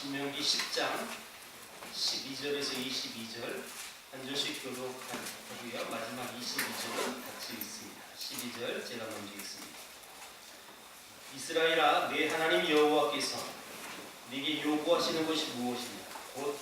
신명기 10장 12절에서 22절 한 절씩 교독하고요. 마지막 22절은 같이 읽습니다. 12절 제가 먼저 읽습니다. 이스라엘아, 내 하나님 여호와께서 네게 요구하시는 것이 무엇이냐? 곧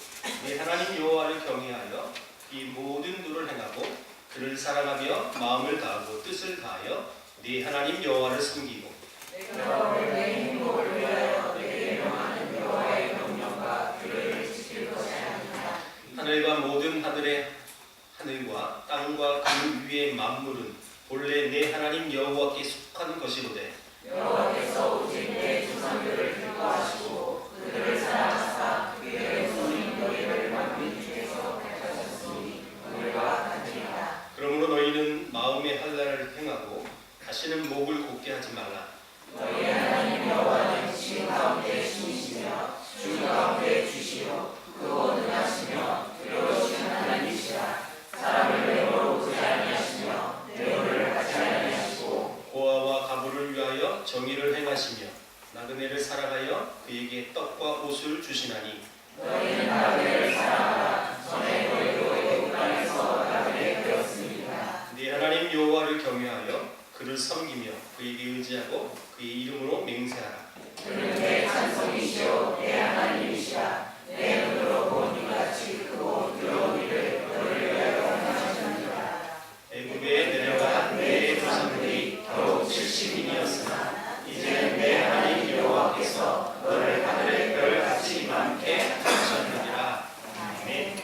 내 하나님 여호와를 경외하여 이 모든 도를 행하고 그를 사랑하며 마음을 다하고 뜻을 다하여 네 하나님 여호와를 섬기고 내가 내 힘을 위하여 내게 명하는 여호와의 명령과 규례를 지킬 것이 아니라 하늘과 모든 하늘과 땅과 그 위의 만물은 본래 내 하나님 여호와께 속한 것이로되 여호와께서 오직 내 조상들을 기뻐하시고 그들을 사랑하사 그의 손인 너희를 만민 중에서 택하셨으니 오늘과 같으리라. 그러므로 너희는 마음의 할례를 행하고 다시는 목을 곧게 하지 말라. 너희 하나님 여호와는 신 가운데 신이시며 주 가운데 주시요 크고 능하시며 두려우신 하나님이시라. 사람을 외모로 보지 아니하시며 대우를 받지 아니하시고 고아와 가부를 위하여 정의를 행하시며 나그네를 사랑하여 그에게 떡과 옷을 주시나니 너희는 나그네를 사랑하라. 전에 너희도 애굽 땅에서 나그네 되었습니다. 네 하나님 여호와를 경외하여 그를 섬기며 그에게 의지하고 그의 이름으로 맹세하라. 그는 내 찬송이시오 내 하나님이시라. 내 눈으로 본 이같이 크고 두려운 일을 너를 위하여 행하셨느니라. 애굽에 내려간 내 조상들이 겨우 70인이었으나 이제는 내 하나님 여호와께서 너를 하늘의 별같이 많게 하셨느니라. 아멘.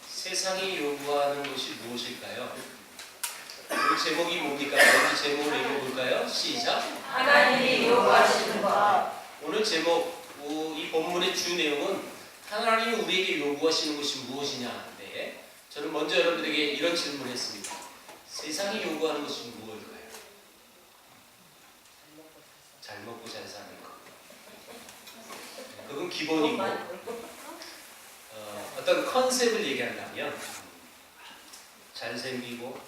세상이 요구하는 것이 무엇일까요? 우리 제목이 뭡니까? 우리 제목을 읽어볼까요? 시작. 하나님이 요구하시는 것. 오늘 제목, 이 본문의 주 내용은 하나님이 우리에게 요구하시는 것이 무엇이냐인데, 저는 먼저 여러분들에게 이런 질문을 했습니다. 세상이 요구하는 것이 무엇일까요? 잘 먹고 잘 사는 것. 그건 기본이고, 어떤 컨셉을 얘기한다면 잘생기고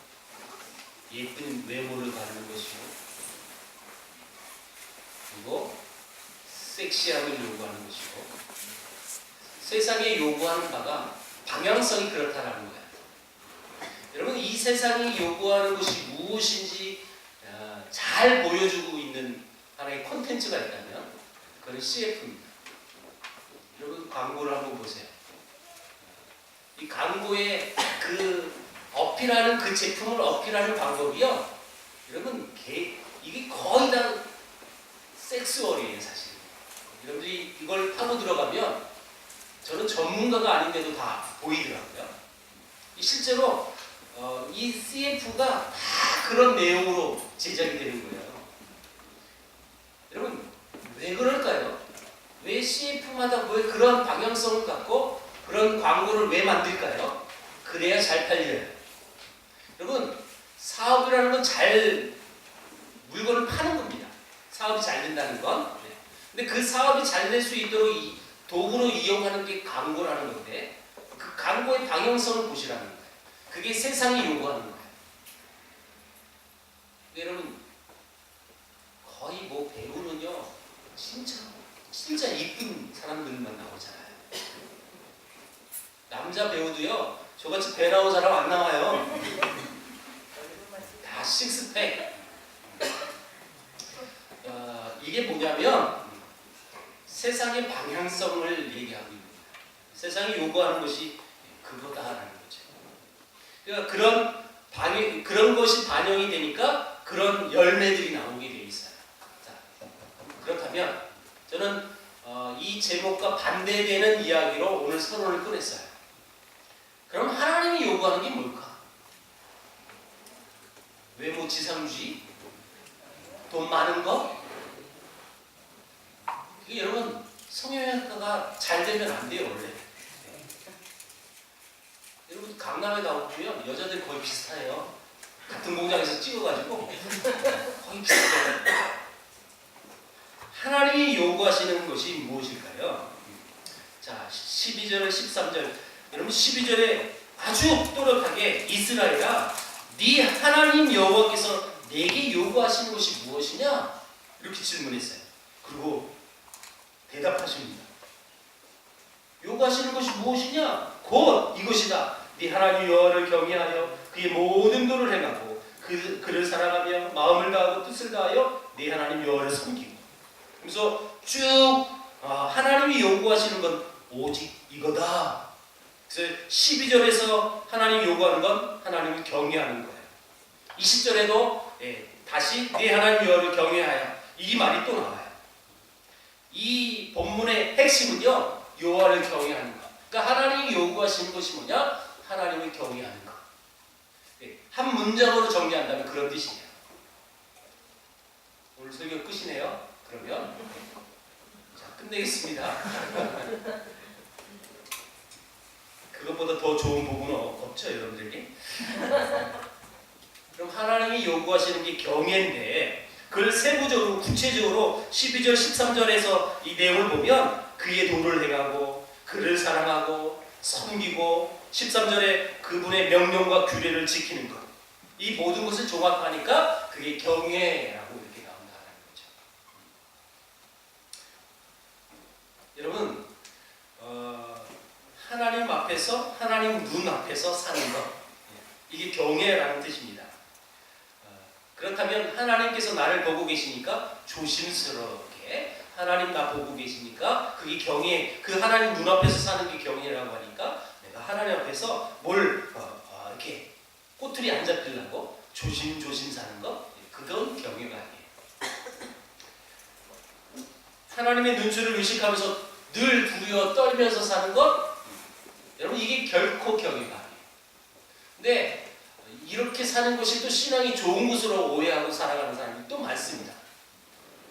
예쁜 외모를 가르는 것이고, 그리고 섹시함을 요구하는 것이고, 세상에 요구하는 바가 방향성이 그렇다라는 거예요. 여러분, 이 세상이 요구하는 것이 무엇인지 잘 보여주고 있는 하나의 콘텐츠가 있다면 그건 CF입니다. 여러분, 광고를 한번 보세요. 이 광고에 어필하는 그 제품을 어필하는 방법이요, 여러분, 이게 거의 다 섹스월이에요, 사실. 여러분들이 이걸 파고 들어가면 저는 전문가가 아닌데도 다 보이더라고요. 실제로 이 CF가 다 그런 내용으로 제작이 되는 거예요. 여러분, 왜 그럴까요? 왜 CF마다 왜 그런 방향성을 갖고 그런 광고를 왜 만들까요? 그래야 잘 팔려요. 여러분, 사업이라는 건 물건을 파는 겁니다. 사업이 잘 된다는 건. 근데 그 사업이 잘 될 수 있도록 도구로 이용하는 게 광고라는 건데, 그 광고의 방향성을 보시라는 거예요. 그게 세상이 요구하는 거예요. 여러분, 거의 배우는요, 진짜 이쁜 사람들만 나오잖아요. 남자 배우도요, 저같이 배 나온 사람 안 나와요. 다 식스팩. 이게 뭐냐면 세상의 방향성을 얘기하고 있는 거예요. 세상이 요구하는 것이 그거다라는 거죠. 그러니까 그런 것이 반영이 되니까 그런 열매들이 나오게 돼 있어요. 자, 그렇다면 저는 이 제목과 반대되는 이야기로 오늘 서론을 꺼냈어요. 그럼 하나님이 요구하는 게 뭘까? 외모 지상주의? 돈 많은 거? 이게 여러분, 성형외과가 잘 되면 안 돼요, 원래. 여러분, 강남에 나오면 여자들 거의 비슷해요. 같은 공장에서 찍어가지고 거의 비슷해요. 하나님이 요구하시는 것이 무엇일까요? 자, 12절, 13절. 여러분, 12절에 아주 또렷하게 이스라엘아, 네 하나님 여호와께서 내게 요구하시는 것이 무엇이냐? 이렇게 질문했어요. 그리고 대답하십니다. 요구하시는 것이 무엇이냐? 곧 이것이다. 네 하나님 여호와를 경외하여 그의 모든 도를 행하고 그를 사랑하며 마음을 다하고 뜻을 다하여 네 하나님 여호와를 섬기고. 그래서 쭉 하나님이 요구하시는 건 오직 이거다. 그래서 12절에서 하나님이 요구하는 건 하나님을 경외하는 거예요. 20절에도 다시 네 하나님 여호와를 경외하여 이 말이 또 나와요. 이 본문의 핵심은요, 여호와를 경외하는 것. 그러니까 하나님이 요구하시는 것이 뭐냐? 하나님을 경외하는 것. 한 문장으로 정리한다면 그런 뜻이에요. 오늘 설교 끝이네요. 그러면 자, 끝내겠습니다. 그것보다 더 좋은 부분은 없죠, 여러분들이? 그럼 하나님이 요구하시는 게 경외인데, 그걸 세부적으로 구체적으로 12절 13절에서 이 내용을 보면 그의 도를 행하고 그를 사랑하고 섬기고 13절에 그분의 명령과 규례를 지키는 것, 이 모든 것을 종합하니까 그게 경외라고 이렇게 나온다는 거죠. 여러분, 하나님 앞에서, 하나님 눈 앞에서 사는 것, 이게 경외라는 뜻입니다. 그렇다면 하나님께서 나를 보고 계시니까 조심스럽게, 하나님 나 보고 계시니까 그게 경외, 그 하나님 눈앞에서 사는 게 경외라고 하니까 내가 하나님 앞에서 뭘 이렇게 꼬투리 안 잡히려고 조심조심 사는 것, 그건 경외가 아니에요. 하나님의 눈초를 의식하면서 늘 두려워 떨면서 사는 것, 여러분 이게 결코 경외가 아니에요. 근데 이렇게 사는 것이 또 신앙이 좋은 것으로 오해하고 살아가는 사람이 또 많습니다.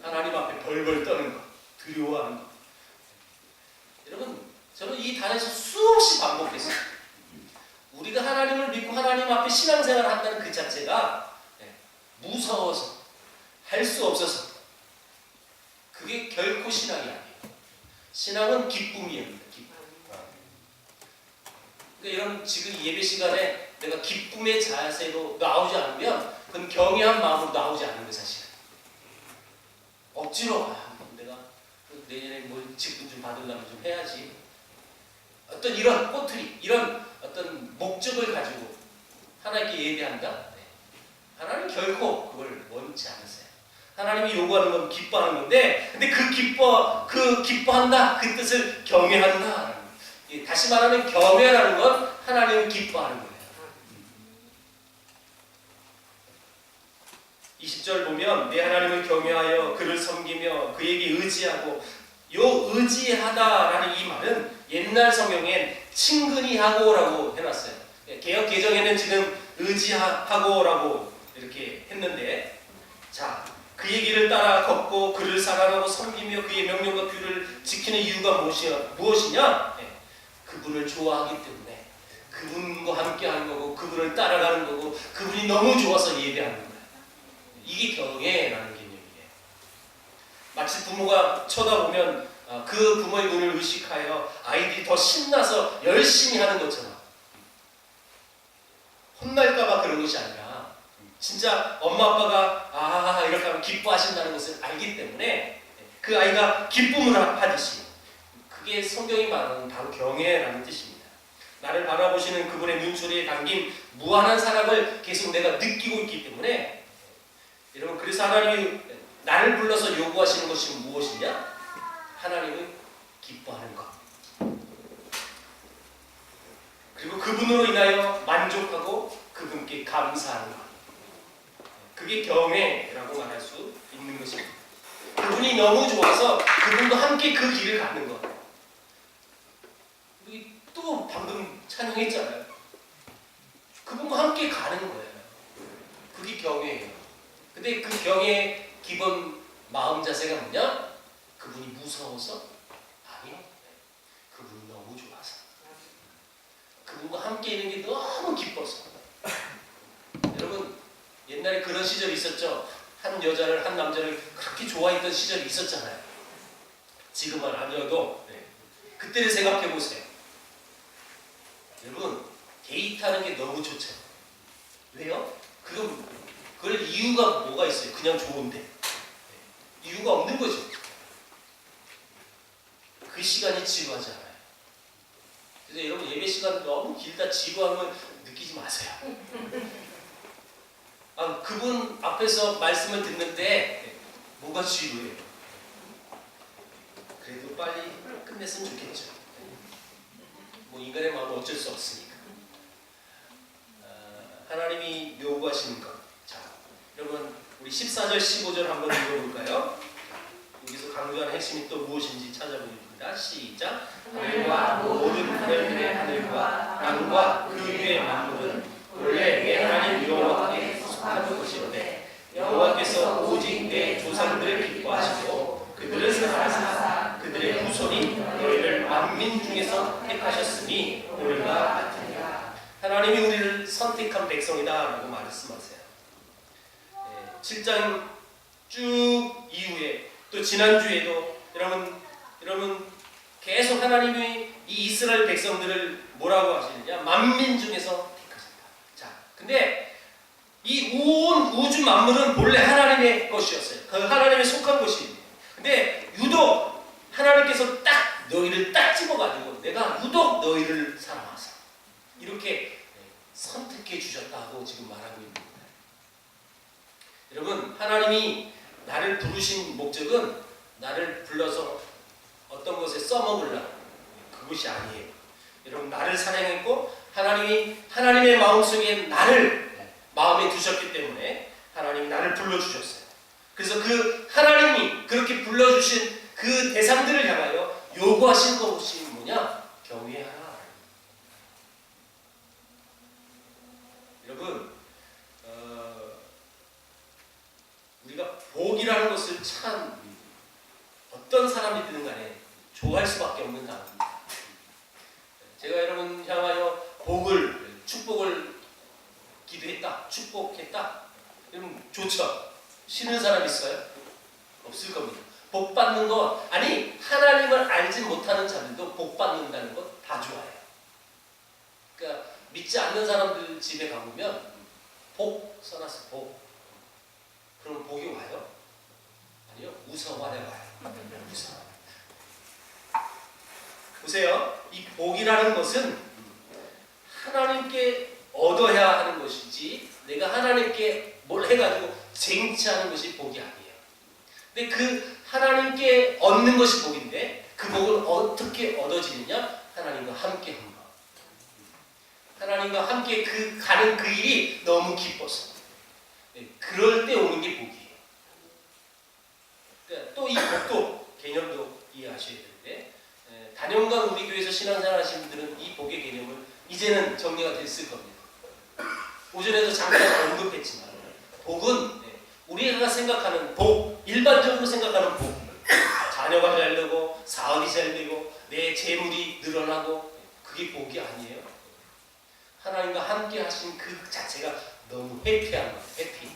하나님 앞에 벌벌 떠는 것, 두려워하는 것. 여러분, 저는 이 단에서 수없이 반복했어요. 우리가 하나님을 믿고 하나님 앞에 신앙생활을 한다는 그 자체가 무서워서, 할 수 없어서, 그게 결코 신앙이 아니에요. 신앙은 기쁨이에요. 기쁨. 그러니까 이런 지금 예배 시간에 내가 기쁨의 자세로 나오지 않으면 그건 경외한 마음으로 나오지 않는 거 사실은. 억지로 내가 내년에 뭐 직분 좀 받으려면 좀 해야지. 어떤 이런 꼬투리, 이런 어떤 목적을 가지고 하나님께 예배한다. 하나님 결코 그걸 원치 않으세요. 하나님이 요구하는 건 기뻐하는 건데, 근데 그 기뻐한다, 그 뜻을 경외한다. 다시 말하면 경외라는 건 하나님을 기뻐하는 거예요. 20절 보면 내 하나님을 경외하여 그를 섬기며 그에게 의지하고, 요 의지하다라는 이 말은 옛날 성경엔 친근히 하고라고 해놨어요. 개역 개정에는 지금 의지하고라고 이렇게 했는데, 자, 그의 길을 따라 걷고 그를 사랑하고 섬기며 그의 명령과 규를 지키는 이유가 무엇이냐? 그분을 좋아하기 때문에 그분과 함께 하는 거고, 그분을 따라가는 거고, 그분이 너무 좋아서 예배하는 거예요. 이게 경외라는 개념이에요. 마치 부모가 쳐다보면 그 부모의 눈을 의식하여 아이들이 더 신나서 열심히 하는 것처럼, 혼날까봐 그런 것이 아니라 진짜 엄마 아빠가 이렇게 하면 기뻐하신다는 것을 알기 때문에 그 아이가 기쁨을 하듯이, 그게 성경이 말하는 바로 경외라는 뜻입니다. 나를 바라보시는 그분의 눈초리에 담긴 무한한 사랑을 계속 내가 느끼고 있기 때문에, 여러분, 그래서 하나님이 나를 불러서 요구하시는 것이 무엇이냐? 하나님을 기뻐하는 것, 그리고 그분으로 인하여 만족하고 그분께 감사하는 것, 그게 경외라고 말할 수 있는 것입니다. 그분이 너무 좋아서 그분과 함께 그 길을 가는 것. 우리 또 방금 찬양했잖아요. 그분과 함께 가는 거예요. 그게 경외예요. 근데 그 경외의 기본 마음 자세가 뭐냐? 그분이 무서워서? 아니요. 그분이 너무 좋아서. 그분과 함께 있는 게 너무 기뻐서. 여러분, 옛날에 그런 시절이 있었죠. 한 여자를, 한 남자를 그렇게 좋아했던 시절이 있었잖아요. 지금은 아니어도 그때를 생각해 보세요. 여러분, 데이트하는 게 너무 좋죠. 왜요? 그걸 이유가 뭐가 있어요? 그냥 좋은데. 이유가 없는 거죠. 그 시간이 지루하지 않아요. 그래서 여러분 예배 시간 너무 길다 지루하면 느끼지 마세요. 그분 앞에서 말씀을 듣는데 뭐가 지루해요? 그래도 빨리 끝냈으면 좋겠죠. 뭐 인간의 마음은 어쩔 수 없으니까. 하나님이 요구하시는 것. 자, 여러분 우리 14절 15절 한번 읽어볼까요? 여기서 강조하는 핵심이 또 무엇인지 찾아보겠습니다. 시작. 하늘과 모든 하늘들의 하늘과 땅과 그 위의 만물은 본래 내 하나님 여호와께 속한 것이로되 여호와께서 오직 내 조상들을 기뻐하시고 그들을 사랑하사 그들의 후손이 너희를 만민 중에서 택하셨으니 오늘과 같으니라. 하나님이 우리를 선택한 백성이다라고 말씀하세요. 7장 쭉 이후에 또 지난주에도 여러분 계속 하나님이 이 이스라엘 백성들을 뭐라고 하시느냐? 만민 중에서 택하신다. 자, 근데 이 온 우주 만물은 본래 하나님의 것이었어요. 그 하나님의 속한 것이에요. 근데 유독 하나님께서 딱 너희를 딱 집어가지고 내가 유독 너희를 사랑하사 이렇게 선택해 주셨다고 지금 말하고 있는 거예요. 여러분 하나님이 나를 부르신 목적은 나를 불러서 어떤 것에 써먹으려고 그것이 아니에요. 여러분 나를 사랑했고 하나님이 하나님의 마음속에 나를 마음에 두셨기 때문에 하나님이 나를 불러주셨어요. 그래서 그 하나님이 그렇게 불러주신 그 대상들을 향하여 요구하신 것이 뭐냐? 경외하라. 여러분 우리가 복이라는 것을 참 어떤 사람이든 간에 좋아할 수밖에 없는 단어입니다. 제가 여러분 향하여 복을 축복을 기도했다, 축복했다. 여러분 좋죠? 싫은 사람 있어요? 없을 겁니다. 복 받는 거 아니 하나님을 알지 못하는 자들도 복 받는다는 거 다 좋아해요. 그러니까 믿지 않는 사람들 집에 가보면 복 써놨어 복. 그럼 복이 와요? 아니요, 무서워해 와요. 무서워. 보세요. 이 복이라는 것은 하나님께 얻어야 하는 것이지 내가 하나님께 뭘 해가지고 쟁취하는 것이 복이 아니에요. 근데 그 하나님께 얻는 것이 복인데 그 복을 어떻게 얻어지느냐? 하나님과 함께 한 것. 하나님과 함께 가는 그 일이 너무 기뻐서 그럴 때 오는 게 복이에요. 그러니까 또 이 복도 개념도 이해하셔야 되는데 단연간 우리 교회에서 신앙생활 하시는 분들은 이 복의 개념을 이제는 정리가 됐을 겁니다. 오전에도 잠깐 언급했지만 복은 우리가 생각하는 복, 일반적으로 생각하는 복, 자녀가 잘 되고 사업이 잘 되고 내 재물이 늘어나고 그게 복이 아니에요. 하나님과 함께 하신 그 자체가 너무 해피한 거예요. 해피.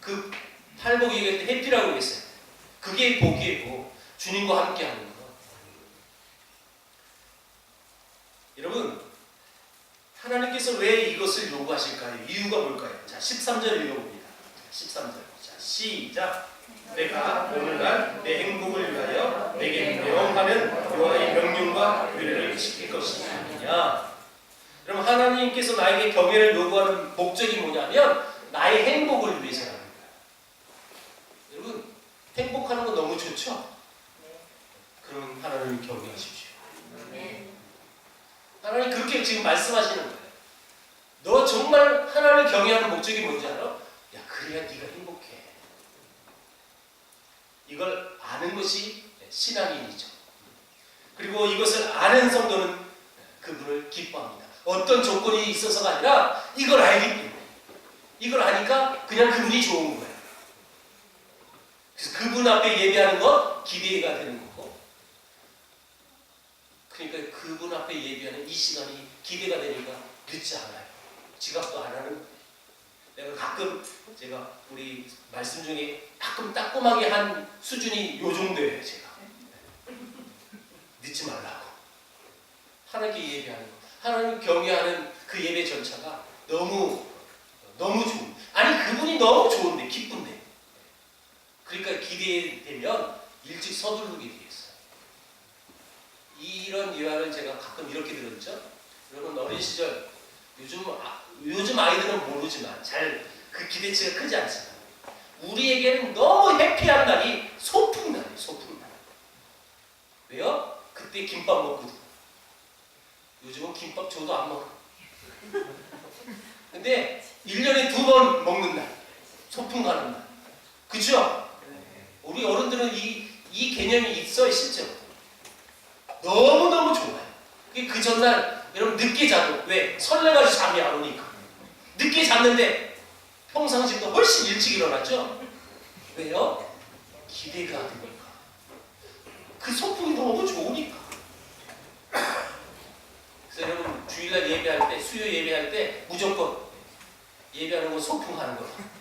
그 팔복 얘기할 때 해피라고 했어요. 그게 복이고 주님과 함께 하는 거. 여러분 하나님께서 왜 이것을 요구하실까요? 이유가 뭘까요? 자 13절 읽어봅니다. 13절 자 시작. 내가 오늘날 내 행복을 위하여 내게 명하는 여호와의 명령과 규례를 지킬 것이 아니냐. 그럼 하나님께서 나에게 경외를 요구하는 목적이 뭐냐면 나의 행복을 위해서라는 거예요. 여러분 행복하는 거 너무 좋죠? 그럼 하나님을 경외하십시오. 하나님 그렇게 지금 말씀하시는 거예요. 너 정말 하나님을 경외하는 목적이 뭔지 알아? 야 그래야 네가 행복해. 이걸 아는 것이 신앙인이죠. 그리고 이것을 아는 성도는 그분을 기뻐합니다. 어떤 조건이 있어서가 아니라 이걸 알기 때문에 이걸 아니까 그냥 그분이 좋은 거예요. 그래서 그분 앞에 예배하는 건 기대가 되는 거고 그러니까 그분 앞에 예배하는 이 시간이 기대가 되니까 늦지 않아요. 지각도 안 하는 내가 가끔 제가 우리 말씀 중에 가끔 따끔하게 한 수준이 요 정도예요. 제가 늦지 말라고 하나님께 예배하는 거 하나님 경외하는 그 예배 절차가 너무 좋은 아니 그분이 너무 좋은데 기쁜데 그러니까 기대되면 일찍 서두르게 되어 있어요. 이런 유화를 제가 가끔 이렇게 들었죠. 여러분 어린 시절 요즘 아이들은 모르지만 잘 그 기대치가 크지 않지만 우리에게는 너무 해피한 날이 소풍날이에요. 소풍날. 왜요? 그때 김밥 먹거든. 요즘은 김밥 줘도 안 먹어. 근데 1년에 2번 먹는 날. 소풍 가는 날. 그죠? 우리 어른들은 이 개념이 있어요, 실제로. 너무너무 좋아요. 그 전날 여러분 늦게 자도 왜? 설레가지고 잠이 안 오니까. 늦게 잤는데 평상시보다 훨씬 일찍 일어났죠? 왜요? 기대가 되니까. 그 소풍이 너무 좋으니까. 그래서 여러분 주일날 예배할 때, 수요 예배할 때 무조건 예배하는 건 소풍 하는 거예요.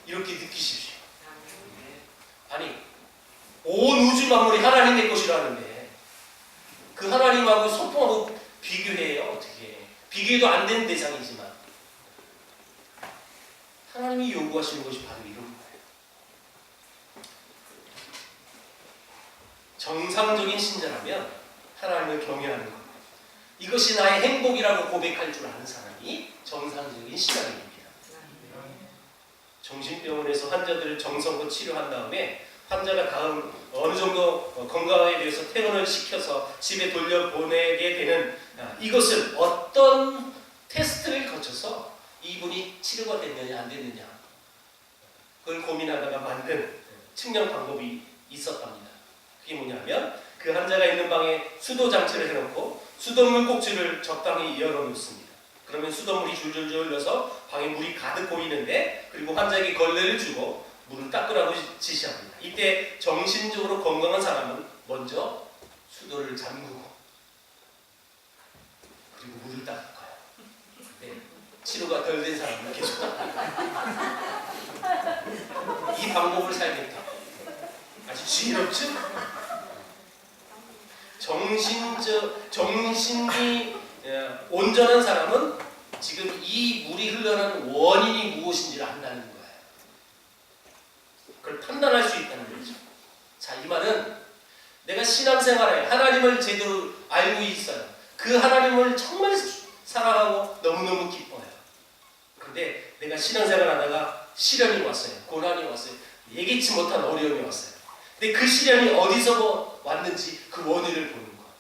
이렇게 느끼십시오. 아니 온 우주 만물이 하나님의 것이라는데 그 하나님하고 소풍하고 비교해요. 어떻게 비교해도 안 되는 대상이지만 하나님이 요구하시는 것이 바로 이런 거예요. 정상적인 신자라면 하나님을 경외하는 것. 이것이 나의 행복이라고 고백할 줄 아는 사람이 정상적인 신앙입니다. 정신병원에서 환자들을 정성껏 치료한 다음에 환자가 다음 어느 정도 건강에 대해서 퇴원을 시켜서 집에 돌려보내게 되는 이것을 어떤 테스트를 거쳐서 이분이 치료가 됐느냐 안 됐느냐 그걸 고민하다가 만든 측량 방법이 있었답니다. 그게 뭐냐면 그 환자가 있는 방에 수도 장치를 해놓고 수돗물 꼭지를 적당히 열어놓습니다. 그러면 수돗물이 줄줄줄 흘러서 방에 물이 가득 고이는데 그리고 환자에게 걸레를 주고 물을 닦으라고 지시합니다. 이때 정신적으로 건강한 사람은 먼저 수도를 잠그고 그리고 물을 닦을 거예요. 네. 치료가 덜 된 사람은 계속 닦아요. 이 방법을 살겠다. 아주 지혜롭죠? 정신이 온전한 사람은 지금 이 물이 흘러가는 원인이 무엇인지를 안다는 거예요. 그걸 판단할 수 있다는 거죠. 자, 이 말은 내가 신앙생활에 하나님을 제대로 알고 있어요. 그 하나님을 정말 사랑하고 너무너무 기뻐요. 그런데 내가 신앙생활 하다가 시련이 왔어요. 고난이 왔어요. 예기치 못한 어려움이 왔어요. 근데 그 시련이 어디서 왔는지 그 원인을 보는 거예요.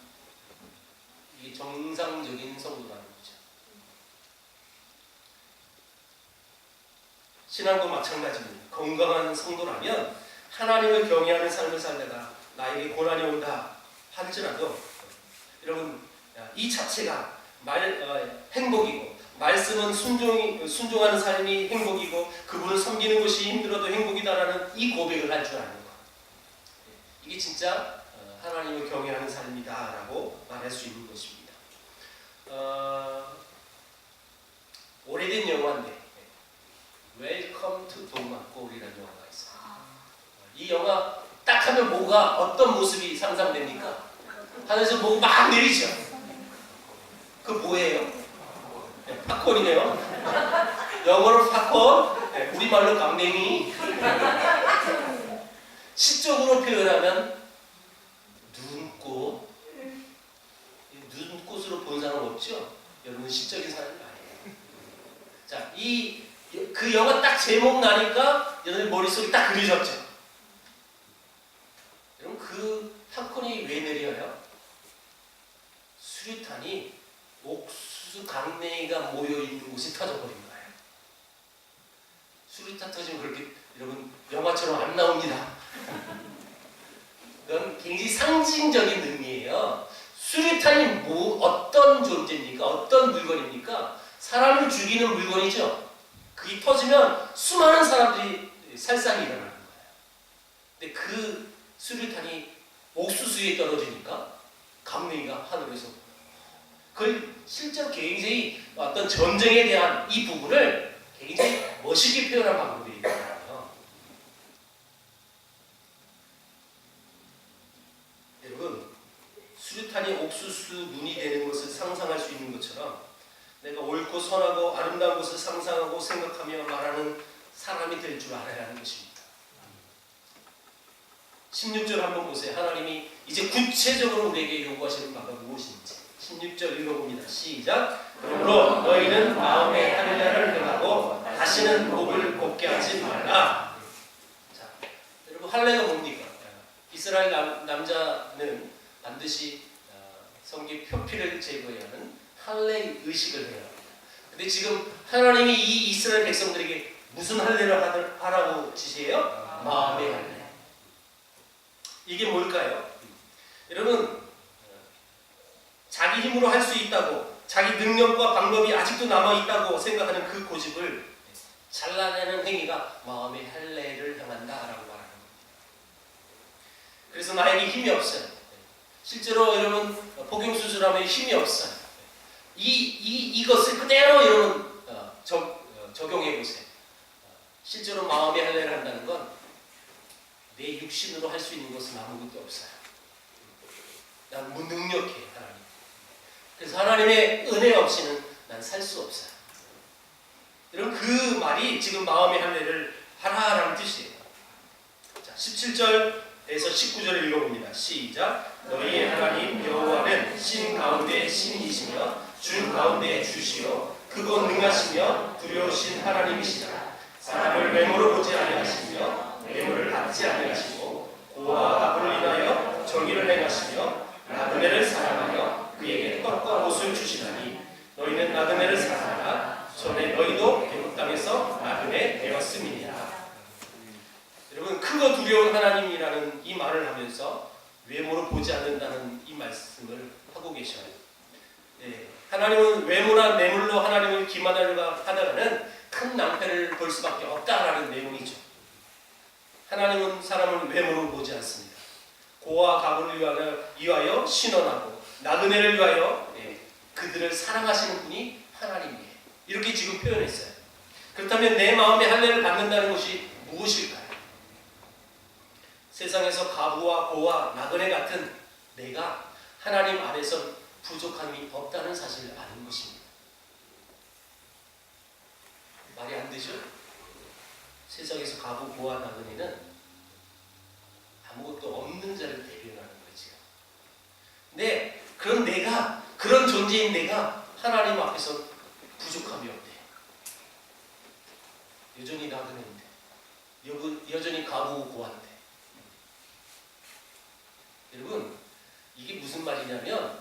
이게 정상적인 성도라는 거죠. 신앙도 마찬가지입니다. 건강한 성도라면 하나님을 경외하는 삶을 살다가 나에게 고난이 온다 할지라도 여러분 이 자체가 행복이고 말씀은 순종하는 삶이 행복이고 그분을 섬기는 것이 힘들어도 행복이다라는 이 고백을 할 줄 아는 것. 이게 진짜 하나님을 경외하는 삶이다라고 말할 수 있는 것입니다. 오래된 영화인데 웰컴 투 동막골이라는 영화가 있어요. 이 영화 딱 하면 뭐가 어떤 모습이 상상됩니까? 하늘에서 뭐가 막 내리죠. 그 뭐예요? 네, 팝콘이네요. 영어로 팝콘, 네, 우리말로 강냉이. 시적으로 표현하면 눈꽃. 눈꽃으로 본 사람 없죠? 여러분 시적인 사람이 아니에요. 자, 그 영화 딱 제목 나니까 여러분 머릿속에 딱 그려졌죠? 여러분 그 팝콘이 왜 내려요? 수류탄이 옥수수 강냉이가 모여있는 곳에 터져버린 거예요. 수류탄 터지면 그렇게 여러분 영화처럼 안 나옵니다. 그건 굉장히 상징적인 의미예요. 수류탄이 어떤 존재입니까? 어떤 물건입니까? 사람을 죽이는 물건이죠. 그게 터지면 수많은 사람들이 살상이 일어나는 거예요. 근데 그 수류탄이 옥수수에 떨어지니까 강냉이가 하늘에서 그걸 실제로 굉장히 어떤 전쟁에 대한 이 부분을 굉장히 멋있게 표현한 방법이 있거든요. 여러분 수류탄이 옥수수 눈이 되는 것을 상상할 수 있는 것처럼 내가 옳고 선하고 아름다운 것을 상상하고 생각하며 말하는 사람이 될 줄 알아야 하는 것입니다. 16절 한번 보세요. 하나님이 이제 구체적으로 우리에게 요구하시는 바가 무엇인지 16절 읽어봅니다. 시작. 그러므로 너희는 마음에 할례를 행하고 다시는 목을 곱게 하지 말라. 자, 여러분 할례가 뭡니까? 이스라엘 남자는 반드시 성기 표피를 제거해야 하는 할례 의식을 해야 합니다. 근데 지금 하나님이 이 이스라엘 백성들에게 무슨 할례를 하라고 지시해요? 마음의 할례. 이게 뭘까요? 여러분, 자기 힘으로 할 수 있다고, 자기 능력과 방법이 아직도 남아있다고 생각하는 그 고집을 잘라내는 행위가 마음의 할례를 향한다라고 말하는 겁니다. 그래서 나에게 힘이 없어요. 실제로 여러분 복용수술하면 힘이 없어요. 이것을 그대로 여러분 적용해 보세요. 실제로 마음의 할례를 한다는 건 내 육신으로 할 수 있는 것은 아무것도 없어요. 난 무능력해 하나님. 그래서 하나님의 은혜 없이는 난 살 수 없어요. 여러분 그 말이 지금 마음의 할례를 하라라는 뜻이에요. 자, 17절에서 19절을 읽어봅니다. 시작. 너희의 하나님 여호와는 신 가운데 신이시며 주 가운데 주시요 크고 능하시며 두려우신 하나님이시라. 사람을 외모로 보지 아니하시며 외모를 받지 아니하시고 고와 갑을 인하여 정의를 행하시며 나그네를 사랑하여 그에게 떡과 옷을 주시나니 너희는 나그네를 사랑하라. 전에 너희도 애굽 땅에서 나그네 되었음이니라. 여러분 크고 두려운 하나님이라는 이 말을 하면서 외모로 보지 않는다는 이 말씀을 하고 계셔요. 네, 하나님은 외모나 뇌물로 하나님을 기만하려고 하다가는 큰 낭패를 볼 수밖에 없다라는 내용이죠. 하나님은 사람을 외모로 보지 않습니다. 고와 갑을 위하여 신원하고 나그네를 위하여 그들을 사랑하시는 분이 하나님이에요. 이렇게 지금 표현했어요. 그렇다면 내 마음의 할례를 받는다는 것이 무엇일까요? 세상에서 가부와 고와 나그네 같은 내가 하나님 안에서 부족함이 없다는 사실을 아는 것입니다. 말이 안 되죠? 세상에서 가부, 고와 나그네는 아무것도 없는 자를 대변하는 거죠. 근데 그런 내가, 그런 존재인 내가 하나님 앞에서 부족함이 없대요. 여전히 나그네인데, 여전히 가부, 고한데. 여러분, 이게 무슨 말이냐면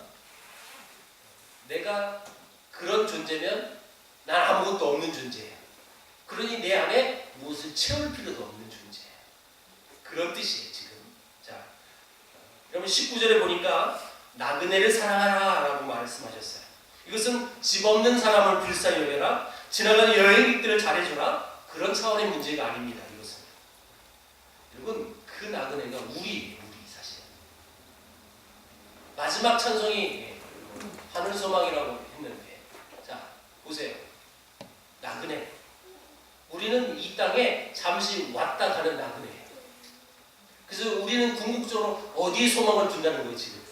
내가 그런 존재면 난 아무것도 없는 존재예요. 그러니 내 안에 무엇을 채울 필요도 없는 존재예요. 그런 뜻이에요 지금. 자, 여러분 19절에 보니까 나그네를 사랑하라 라고 말씀하셨어요. 이것은 집 없는 사람을 불쌍히 여겨라, 지나가는 여행객들을 잘해줘라, 그런 차원의 문제가 아닙니다. 이것은 여러분 그 나그네가 우리예요. 우리 사실 마지막 찬송이 하늘소망이라고 했는데, 자 보세요. 나그네, 우리는 이 땅에 잠시 왔다 가는 나그네예요. 그래서 우리는 궁극적으로 어디에 소망을 둔다는 거예요? 지금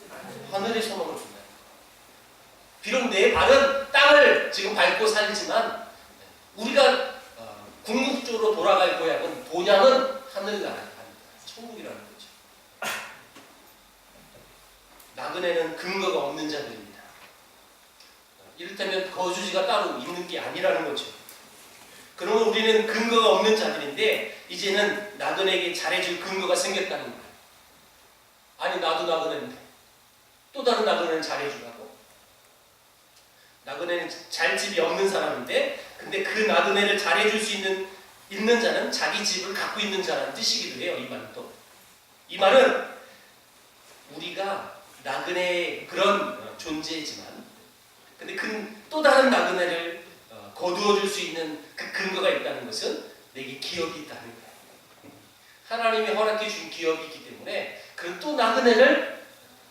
하늘에 소망을 둔다는 거예요. 비록 내 발은 땅을 지금 밟고 살지만 우리가 궁극적으로 돌아갈 고향은, 본향은 하늘나라, 천국이라는 거죠. 나그네는 근거가 없는 자들입니다. 이를테면 거주지가 따로 있는 게 아니라는 거죠. 그러면 우리는 근거가 없는 자들인데 이제는 나그네에게 잘해줄 근거가 생겼다는 거예요. 아니 나도 나그네인데 또 다른 나그네는 잘해주라고? 나그네는 잘 집이 없는 사람인데, 근데 그 나그네를 잘해줄 수 있는 자는 자기 집을 갖고 있는 자라는 뜻이기도 해요. 이 말은 또. 이 말은 우리가 나그네의 그런 존재지만, 근데 또 다른 나그네를 거두어줄 수 있는 그 근거가 있다는 것은 내게 기업이 있다는 거예요. 하나님이 허락해 준 기업이 있기 때문에 그 또 나그네를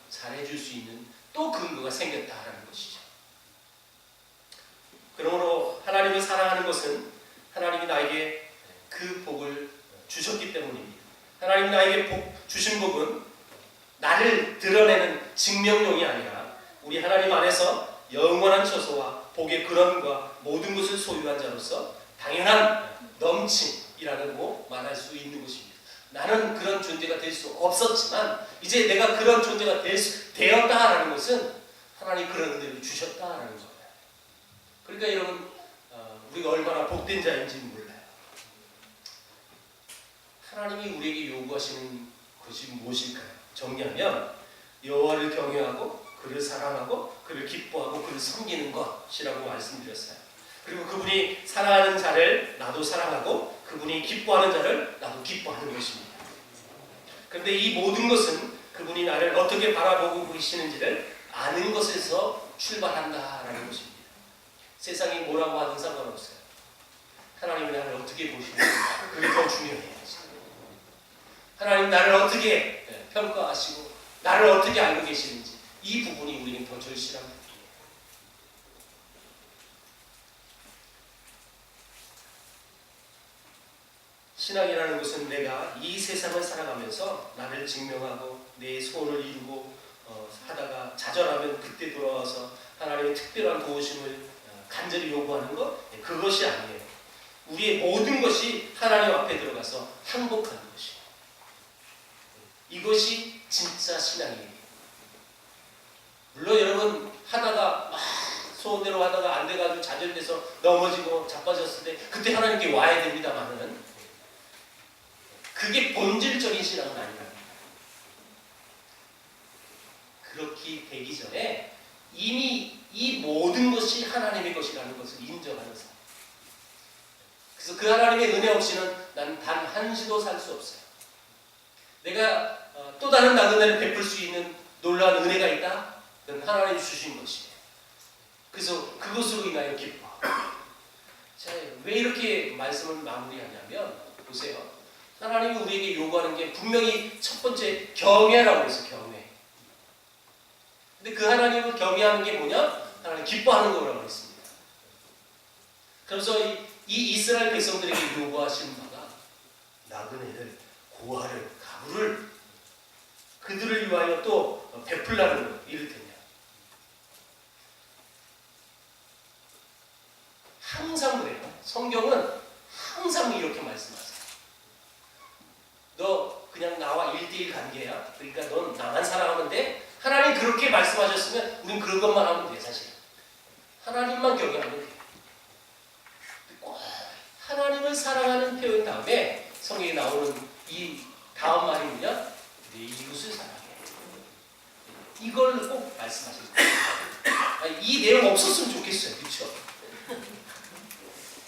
잘해줄 수 있는 또 근거가 생겼다라는 것이죠. 그러므로 하나님을 사랑하는 것은 하나님이 나에게 그 복을 주셨기 때문입니다. 하나님이 나에게 주신 복은 나를 드러내는 증명용이 아니라 우리 하나님 안에서 영원한 처소와 복의 근원과 모든 것을 소유한 자로서 당연한 넘침이라고 말할 수 있는 것입니다. 나는 그런 존재가 될 수 없었지만 이제 내가 그런 존재가 되었다라는 것은 하나님 그런 은혜를 주셨다라는 거예요. 그러니까 여러분 우리가 얼마나 복된 자인지 몰라요. 하나님이 우리에게 요구하시는 것이 무엇일까요? 정리하면 여호와를 경외하고 그를 사랑하고 그를 기뻐하고 그를 섬기는 것이라고 말씀드렸어요. 그리고 그분이 사랑하는 자를 나도 사랑하고 그분이 기뻐하는 자를 나도 기뻐하는 것입니다. 그런데 이 모든 것은 그분이 나를 어떻게 바라보고 계시는지를 아는 것에서 출발한다라는 것입니다. 세상이 뭐라고 하든 상관없어요. 하나님이 나를 어떻게 보시는지 그게 더 중요해요. 하나님 나를 어떻게 평가하시고 나를 어떻게 알고 계시는지 이 부분이 우리는 더 절실한 부분이에요. 신앙이라는 것은 내가 이 세상을 살아가면서 나를 증명하고 내 소원을 이루고 하다가 좌절하면 그때 돌아와서 하나님의 특별한 도우심을 간절히 요구하는 것, 그것이 아니에요. 우리의 모든 것이 하나님 앞에 들어가서 항복하는 것이에요. 이것이 진짜 신앙이에요. 물론 여러분 하다가 막 소원대로 하다가 안 돼가지고 좌절돼서 넘어지고 자빠졌을 때 그때 하나님께 와야 됩니다만은 그게 본질적인 신앙은 아니라 그렇게 되기 전에 이미 이 모든 것이 하나님의 것이라는 것을 인정하는 사람. 그래서 그 하나님의 은혜 없이는 난 단 한시도 살 수 없어요. 내가 또 다른 나그네를 베풀 수 있는 놀라운 은혜가 있다? 그건 하나님이 주신 것이에요. 그래서 그것으로 인하여 기뻐. 자, 왜 이렇게 말씀을 마무리하냐면 보세요. 하나님이 우리에게 요구하는 게 분명히 첫 번째 경외라고 해서 경외. 근데 그 하나님을 경외하는 게 뭐냐? 하나님 기뻐하는 거라고 했습니다. 그래서 이 이스라엘 백성들에게 요구하신 바가 나그네를, 고아를, 가부를 그들을 위하여 또 베풀라는 거 이를테면 항상 그래요. 성경은 항상 이렇게 말씀하세요. 너 그냥 나와 1대1 관계야. 그러니까 넌 나만 사랑하면 돼. 하나님 그렇게 말씀하셨으면 우린 그런 것만 하면 돼. 사실 하나님만 경외하면 돼. 꼭 하나님을 사랑하는 표현 다음에 성경에 나오는 이 다음 말이 뭐냐? 내 이웃을 사랑해. 이걸 꼭 말씀하시는 거예요. 이 내용 없었으면 좋겠어요. 그렇죠?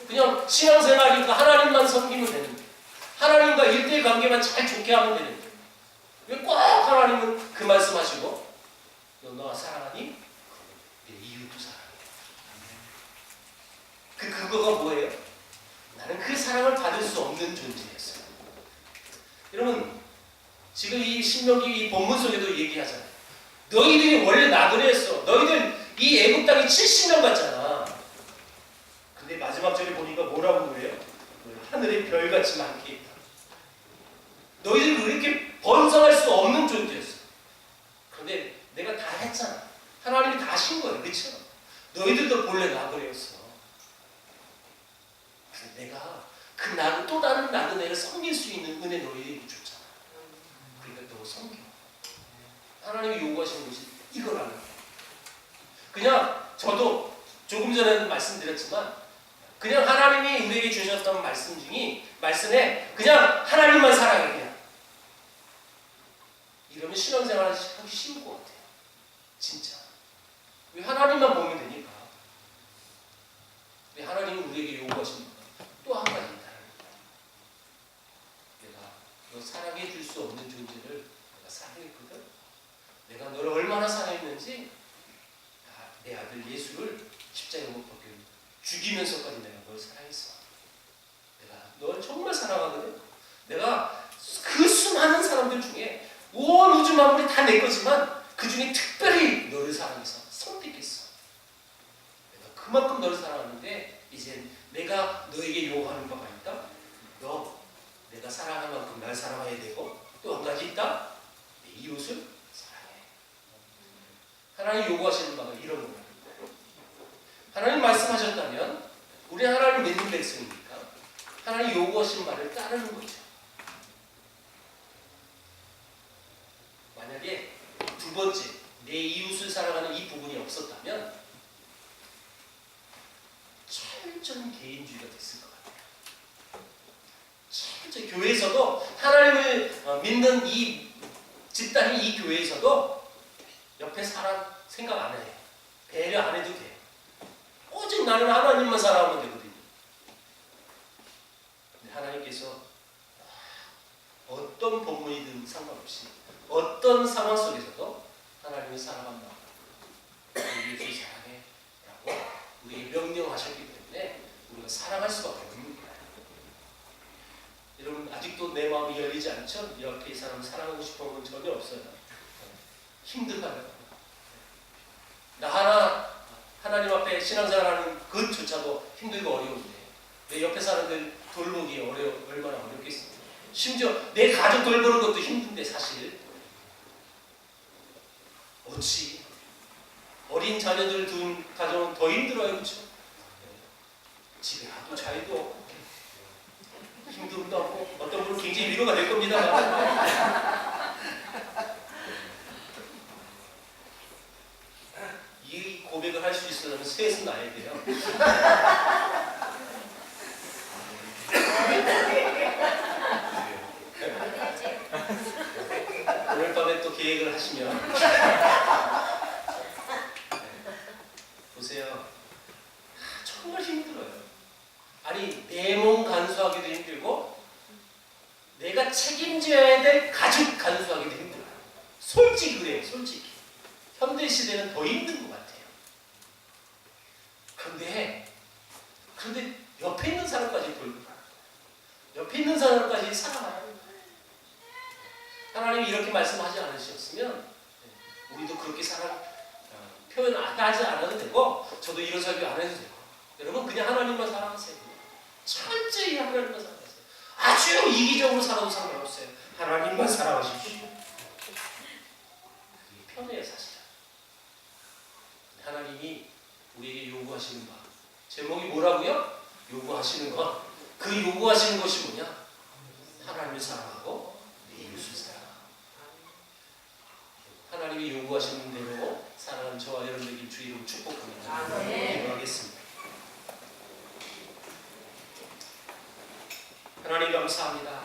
그냥 신앙생활이니까 하나님만 섬기면 되는데 하나님과 1대1 관계만 잘 좋게 하면 되는데 왜 꼭 하나님은 그 말씀하시고 너 너와 사랑하니? 내 이웃도 사랑해. 그거가 뭐예요? 나는 그 사랑을 받을 수 없는 존재였어요. 여러분 지금 이 신명기 이 본문 속에도 얘기하잖아요. 너희들이 원래 나그네였어. 너희들 이 애굽 땅에 70년 갔잖아. 근데 마지막 절에 보니까 뭐라고 그래요? 하늘의 별같이 많게 있다. 너희들 그렇게 번성할 수 없는 존재였어. 그런데 내가 다 했잖아. 하나님이 다 하신 거예요. 그렇죠? 너희들도 본래 나그네였어. 그래서 내가 그 또 다른 나그네를 섬길 수 있는 은혜 너희에게 줬잖아. 그러니까 너 섬겨. 하나님이 요구하시는 것이 이거라는 거예요. 그냥 저도 조금 전에도 말씀드렸지만 그냥 하나님이 우리에게 주셨던 말씀에 그냥 하나님만 사랑해 그냥. 이러면 신앙생활 하기 쉬울 것 같아요. 진짜. 왜 하나님만 보면 되니까. 왜 하나님은 우리에게 요구하십니까? 또 한 가지 있다는 거예요. 내가 너 사랑해 줄 수 없는 존재를 내가 사랑했거든. 내가 너를 얼마나 사랑했는지 내 아들 예수를 십자가에 못 박혀 죽이면서까지 내가 널 사랑했어. 내가 널 정말 사랑하거든. 내가 그 수많은 사람들 중에 온 우주 만물이 다 내 거지만 그 중에 특별히 너를 사랑해서 선택했어. 내가 그만큼 너를 사랑하는데 이제 내가 너에게 요구하는 바가 있다. 너 내가 사랑하는 만큼 날 사랑해야 되고 또 한 가지 있다. 내 이웃을 사랑해. 하나님 요구하시는 바가 이런 거예요. 하나님 말씀하셨다면 우리 하나님 믿는 백성이니까 하나님 요구하신 말을 따르는 거죠. 두 번째, 내 이웃을 사랑하는 이 부분이 없었다면 철저한 개인주의가 됐을 것 같아요. 철저히 교회에서도 하나님을 믿는 이 집단이 이 교회에서도 옆에 사람 생각 안 해요. 배려 안 해도 돼요. 오직 나는 하나님만 사랑하면 되거든요. 근데 하나님께서 어떤 본문이든 상관없이 어떤 상황 속에서도 하나님을 사랑한다. 우리 예수 사랑해 라고 우리에게 명령하셨기 때문에 우리가 사랑할 수밖에 없는 거예요. 여러분 아직도 내 마음이 열리지 않죠? 옆에 이 사람을 사랑하고 싶은 건 전혀 없어요. 힘들어요. 나 하나님 앞에 신앙생활하는 그것조차도 힘들고 어려운데 내 옆에 사람들 돌보기 얼마나 어렵겠습니까? 심지어 내 가족 돌보는 것도 힘든데 사실 어찌 어린 자녀들 둔 가정은 더 힘들어요. 그렇죠? 집에 가도 자유도 없고 힘듦도 없고 어떤 분은 굉장히 위로가 될 겁니다. 이 고백을 할 수 있으려면 셋은 나야 돼요. 오늘 밤에 또 계획을 하시면 보세요. 정말 힘들어요. 아니 내 몸 간수하기도 힘들고 내가 책임져야 될 가족 간수하기도 힘들어요. 솔직히 그래요. 솔직히 현대 시대는 더 힘든 것 같아요. 그런데 옆에 있는 사람까지 돌보라. 옆에 있는 사람까지 사랑하라. 하나님이 이렇게 말씀하지 않으셨으면 우리도 그렇게 표현 하지 않아도 되고 저도 이런 설교 안 해도 되고 여러분 그냥 하나님만 사랑하세요. 철저히 하나님만 사랑하세요. 아주 이기적으로 살아도 상관없어요. 하나님만 사랑하십시오. 그게 편해요 사실은. 하나님이 우리에게 요구하시는 바 제목이 뭐라고요? 요구하시는 것. 그 요구하시는 것이 뭐냐? 하나님을 사랑하고 내 이웃을 사랑하고 하나님이 요구하시는 대로 사랑하는 저와 여러분에게 주의 이름으로 축복합니다. 기도하겠습니다. 하나님 감사합니다.